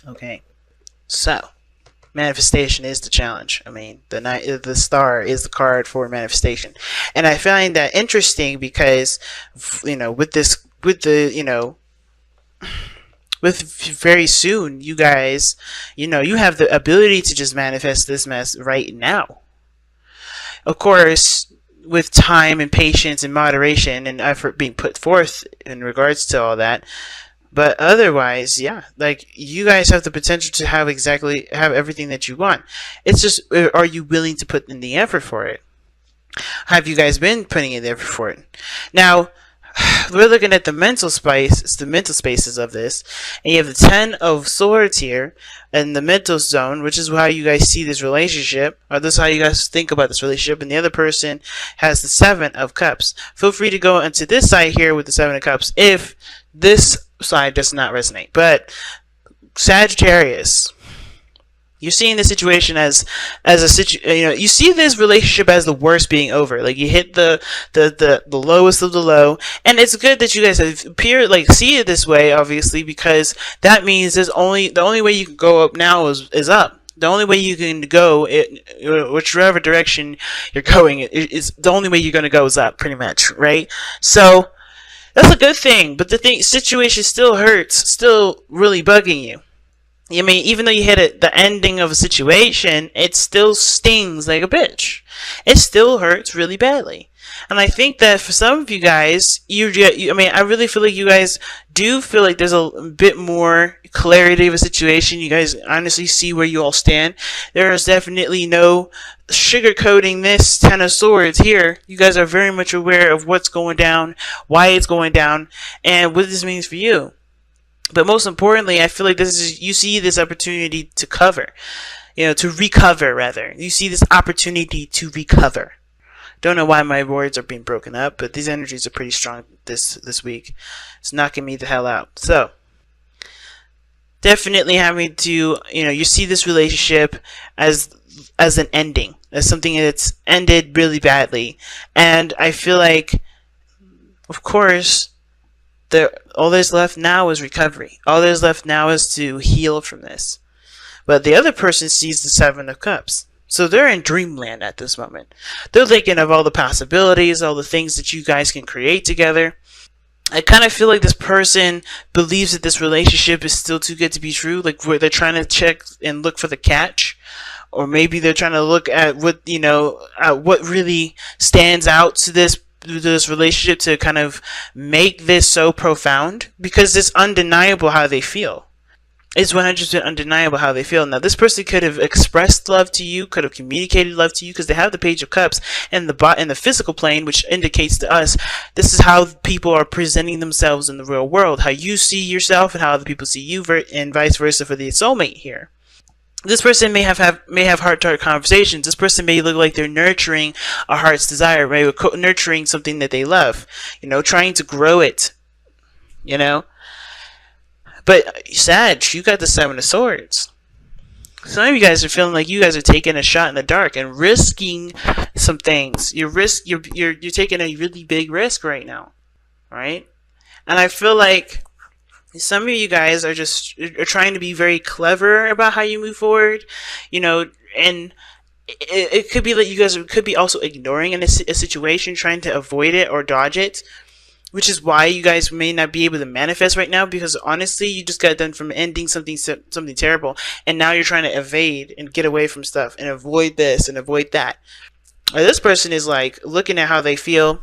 Okay, so manifestation is the challenge. I mean, the star is the card for manifestation, and I find that interesting because, with this, with the, with very soon, you guys, you have the ability to just manifest this mess right now. Of course, with time and patience and moderation and effort being put forth in regards to all that. But otherwise, yeah, like you guys have the potential to have everything that you want. It's just, are you willing to put in the effort for it? Have you guys been putting in the effort for it? Now, we're looking at the mental space, it's the mental spaces of this, and you have the 10 of swords here in the mental zone, which is how you guys see this relationship, or this is how you guys think about this relationship, and the other person has the 7 of cups. Feel free to go into this side here with the 7 of cups if this side does not resonate. But Sagittarius, you're seeing the situation as you see this relationship as the worst being over. Like you hit the lowest of the low, and it's good that you guys see it this way, obviously, because that means the only way you can go up now is up. The only way you can go, whichever direction you're going, is the only way you're going to go is up, pretty much, right? So that's a good thing, but situation still hurts, still really bugging you. I mean, even though you hit the ending of a situation, it still stings like a bitch. It still hurts really badly. And I think that for some of you guys, I really feel like you guys do feel like there's a bit more clarity of a situation. You guys honestly see where you all stand. There is definitely no sugarcoating this 10 of swords here. You guys are very much aware of what's going down, why it's going down, and what this means for you. But most importantly, I feel like you see this opportunity to to recover rather. You see this opportunity to recover. Don't know why my words are being broken up, but these energies are pretty strong this week. It's knocking me the hell out. So, definitely having to, you see this relationship as an ending, as something that's ended really badly. And I feel like, of course, all there's left now is recovery. All there's left now is to heal from this. But the other person sees the 7 of cups. So they're in dreamland at this moment. They're thinking of all the possibilities, all the things that you guys can create together. I kind of feel like this person believes that this relationship is still too good to be true. Like where they're trying to check and look for the catch. Or maybe they're trying to look at what, what really stands out to this relationship to kind of make this so profound, because it's undeniable how they feel. It's 100% undeniable how they feel. Now, this person could have expressed love to you, could have communicated love to you, because they have the Page of Cups in the physical plane, which indicates to us this is how people are presenting themselves in the real world, how you see yourself and how other people see you, and vice versa for the soulmate here. This person may have heart-to-heart conversations. This person may look like they're nurturing a heart's desire, maybe nurturing something that they love, trying to grow it, But Sag, you got the 7 of swords. Some of you guys are feeling like you guys are taking a shot in the dark and risking some things. You're taking a really big risk right now, right? And I feel like some of you guys are trying to be very clever about how you move forward, and it could be that you guys could be also ignoring a situation, trying to avoid it or dodge it, which is why you guys may not be able to manifest right now, because honestly, you just got done from ending something terrible, and now you're trying to evade and get away from stuff and avoid this and avoid that. Or this person is like looking at how they feel,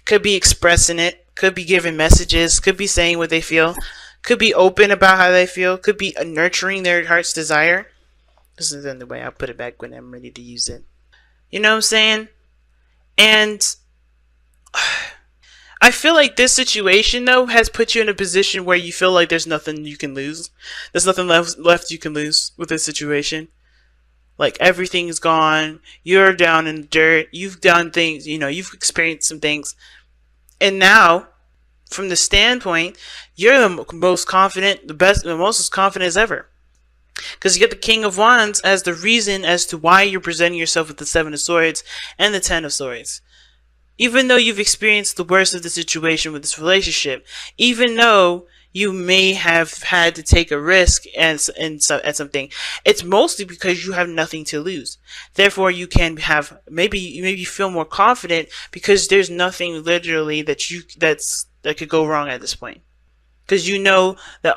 could be expressing it, could be giving messages, could be saying what they feel, could be open about how they feel, could be nurturing their heart's desire. This is the way I'll put it back when I'm ready to use it. You know what I'm saying? And I feel like this situation, though, has put you in a position where you feel like there's nothing you can lose. There's nothing left you can lose with this situation. Like, everything's gone. You're down in the dirt. You've done things. You've experienced some things. And now, from the standpoint, you're the most confident, the most confident as ever. Because you get the King of Wands as the reason as to why you're presenting yourself with the 7 of Swords and the 10 of Swords. Even though you've experienced the worst of the situation with this relationship, even though you may have had to take a risk at something, it's mostly because you have nothing to lose. Therefore, you can have maybe feel more confident because there's nothing literally that could go wrong at this point. Because you know that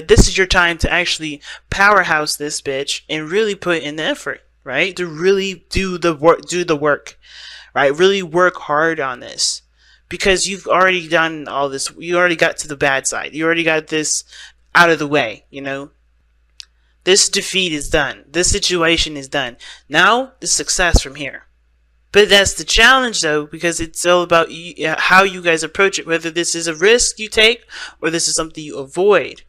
this is your time to actually powerhouse this bitch and really put in the effort, right? To really do the work, right? Really work hard on this. Because you've already done all this. You already got to the bad side. You already got this out of the way, you know? This defeat is done. This situation is done. Now, the success from here. But that's the challenge, though, because it's all about how you guys approach it, whether this is a risk you take or this is something you avoid.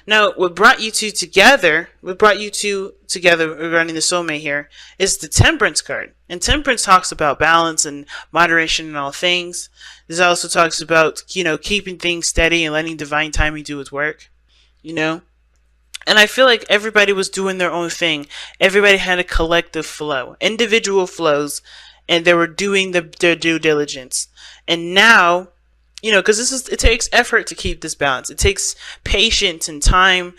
Now, what brought you two together regarding the soulmate here, is the Temperance card. And Temperance talks about balance and moderation in all things. This also talks about, keeping things steady and letting divine timing do its work, And I feel like everybody was doing their own thing. Everybody had a collective flow, individual flows, and they were doing their due diligence. And now, because it takes effort to keep this balance. It takes patience and time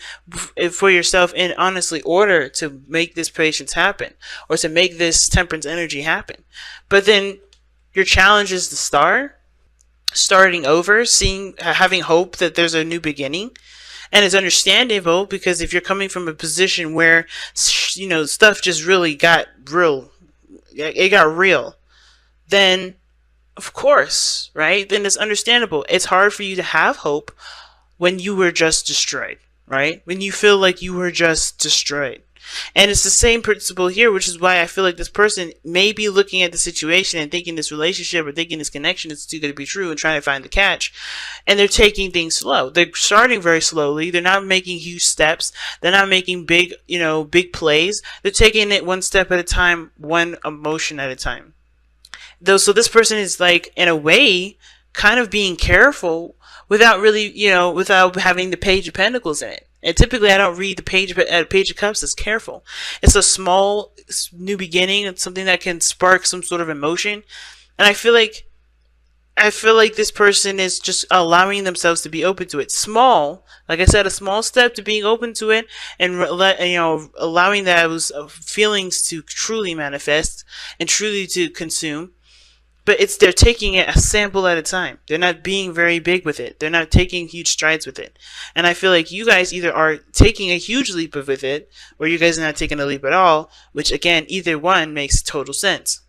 for yourself, and honestly, order to make this patience happen, or to make this temperance energy happen. But then your challenge is starting over, having hope that there's a new beginning. And it's understandable, because if you're coming from a position where, stuff just really got real, then, of course, right? Then it's understandable. It's hard for you to have hope when you were just destroyed, right? When you feel like you were just destroyed. And it's the same principle here, which is why I feel like this person may be looking at the situation and thinking this relationship or thinking this connection is too good to be true and trying to find the catch. And they're taking things slow. They're starting very slowly. They're not making huge steps. They're not making big plays. They're taking it one step at a time, one emotion at a time. So this person is, like, in a way, kind of being careful without really, without having the Page of Pentacles in it. And typically, I don't read the Page of Cups as careful. It's a small new beginning. It's something that can spark some sort of emotion. And I feel like this person is just allowing themselves to be open to it. Small, like I said, a small step to being open to it, and allowing those feelings to truly manifest and truly to consume. But they're taking it a sample at a time. They're not being very big with it. They're not taking huge strides with it. And I feel like you guys either are taking a huge leap with it, or you guys are not taking a leap at all, which, again, either one makes total sense.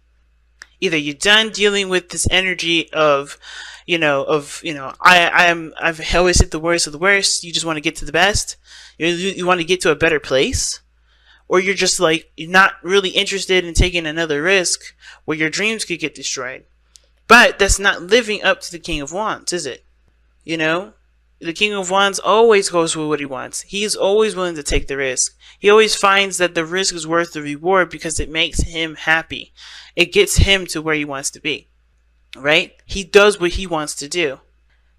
Either you're done dealing with this energy of I've always hit the worst of the worst. You just want to get to the best. You want to get to a better place. Or you're just you're not really interested in taking another risk where your dreams could get destroyed. But that's not living up to the King of Wands, is it? The King of Wands always goes for what he wants. He's always willing to take the risk. He always finds that the risk is worth the reward because it makes him happy. It gets him to where he wants to be, right? He does what he wants to do.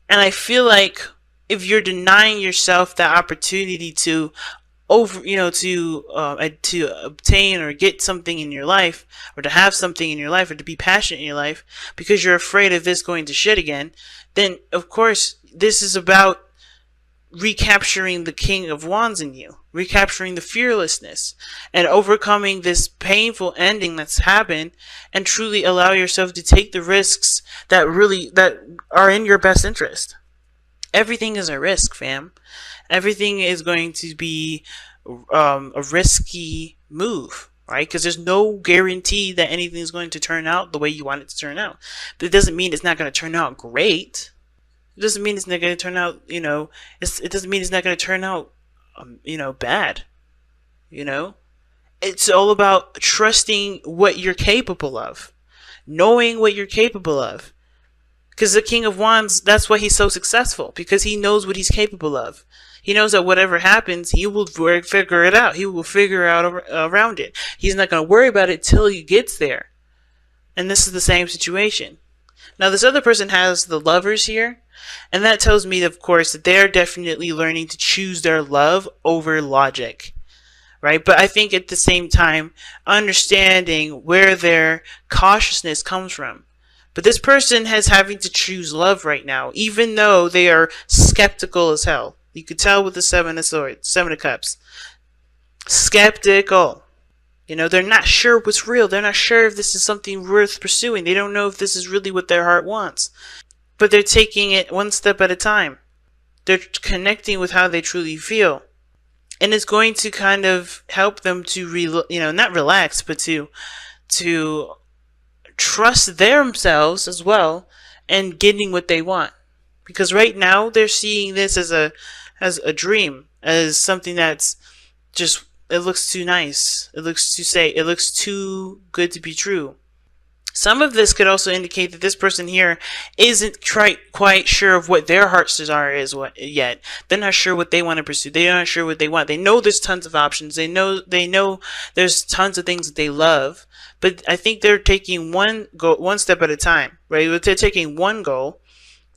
And I feel like if you're denying yourself that opportunity to obtain or get something in your life, or to have something in your life, or to be passionate in your life, because you're afraid of this going to shit again, then of course this is about recapturing the King of Wands in you, recapturing the fearlessness, and overcoming this painful ending that's happened, and truly allow yourself to take the risks that are in your best interest. Everything is a risk, fam. Everything is going to be a risky move, right? Because there's no guarantee that anything is going to turn out the way you want it to turn out. But it doesn't mean it's not going to turn out great. It doesn't mean it's not going to turn out, it doesn't mean it's not going to turn out, bad. It's all about trusting what you're capable of, knowing what you're capable of. Because the King of Wands, that's why he's so successful, because he knows what he's capable of. He knows that whatever happens, he will figure it out. He will figure out around it. He's not going to worry about it till he gets there. And this is the same situation. Now, this other person has the Lovers here. And that tells me, of course, that they're definitely learning to choose their love over logic. Right? But I think at the same time, understanding where their cautiousness comes from. But this person has having to choose love right now, even though they are skeptical as hell. You could tell with the Seven of Swords, Seven of Cups. Skeptical. You know, they're not sure what's real. They're not sure if this is something worth pursuing. They don't know if this is really what their heart wants. But they're taking it one step at a time. They're connecting with how they truly feel. And it's going to kind of help them to, not relax, but to trust themselves as well and getting what they want. Because right now they're seeing this as a dream, as something that's just, it looks too nice. It looks too good to be true. Some of this could also indicate that this person here isn't quite sure of what their heart's desire is yet. They're not sure what they want to pursue. They're not sure what they want. They know there's tons of options. They know there's tons of things that they love. But I think they're taking one step at a time, right? They're taking one goal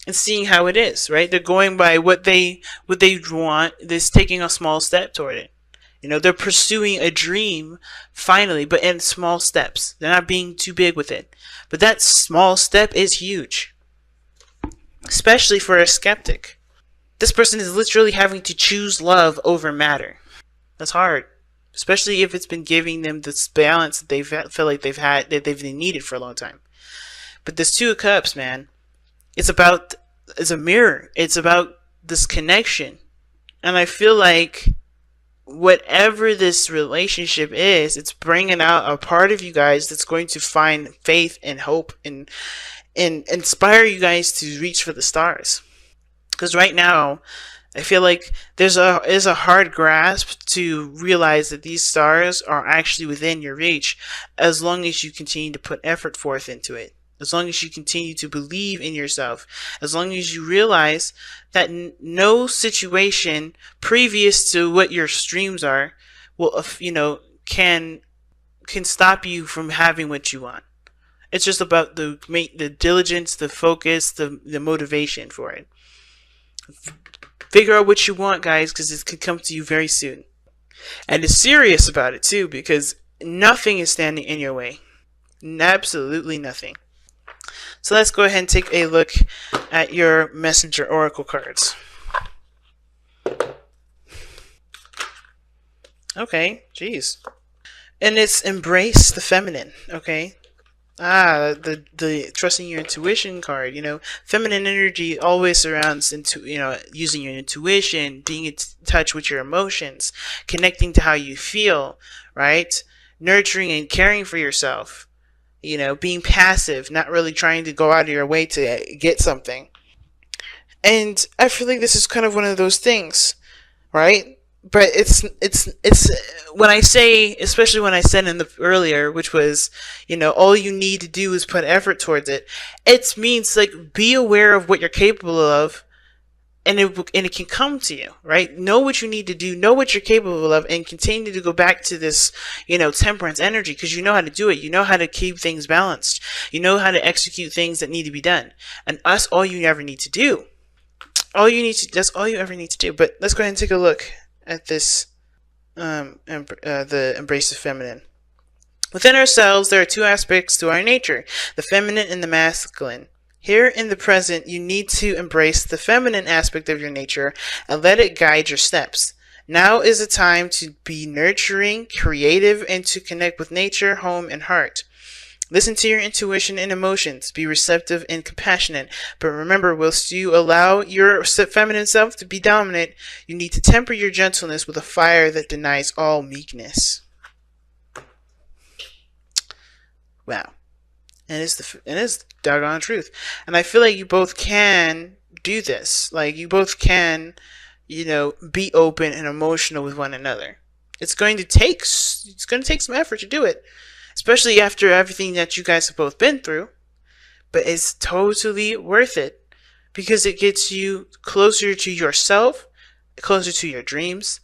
and seeing how it is, right? They're going by what they want. They're taking a small step toward it. You know, they're pursuing a dream finally, but in small steps. They're not being too big with it. But that small step is huge, especially for a skeptic. This person is literally having to choose love over matter. That's hard, especially if it's been giving them this balance that they feel like they've needed for a long time. But this Two of Cups, man, it's a mirror. It's about this connection. And I feel like whatever this relationship is, it's bringing out a part of you guys that's going to find faith and hope and inspire you guys to reach for the stars. Because right now, I feel like there's a hard grasp to realize that these stars are actually within your reach, as long as you continue to put effort forth into it. As long as you continue to believe in yourself, as long as you realize that no situation previous to what your streams are will, can stop you from having what you want. It's just about the diligence, the focus, the motivation for it. Figure out what you want, guys, because it could come to you very soon. And it's serious about it too, because nothing is standing in your way. Absolutely nothing. So let's go ahead and take a look at your Messenger Oracle cards. Okay, geez. And it's embrace the feminine, okay? The trusting your intuition card, feminine energy always surrounds using your intuition, being in touch with your emotions, connecting to how you feel, right? Nurturing and caring for yourself. Being passive, not really trying to go out of your way to get something. And I feel like this is kind of one of those things, right? But it's when I say, especially when I said in the earlier, which was, all you need to do is put effort towards it. It means like be aware of what you're capable of, and it can come to you, right? Know what you need to do, know what you're capable of, and continue to go back to this, temperance energy, because you know how to do it. You know how to keep things balanced. You know how to execute things that need to be done. And that's all you ever need to do. That's all you ever need to do. But let's go ahead and take a look at this, the embrace of feminine. Within ourselves, there are two aspects to our nature, the feminine and the masculine. Here in the present, you need to embrace the feminine aspect of your nature and let it guide your steps. Now is the time to be nurturing, creative, and to connect with nature, home, and heart. Listen to your intuition and emotions. Be receptive and compassionate. But remember, whilst you allow your feminine self to be dominant, you need to temper your gentleness with a fire that denies all meekness. Wow. And it's the doggone truth. And I feel like you both can do this. Like, you both can, be open and emotional with one another. It's going to take some effort to do it, especially after everything that you guys have both been through. But it's totally worth it, because it gets you closer to yourself, closer to your dreams,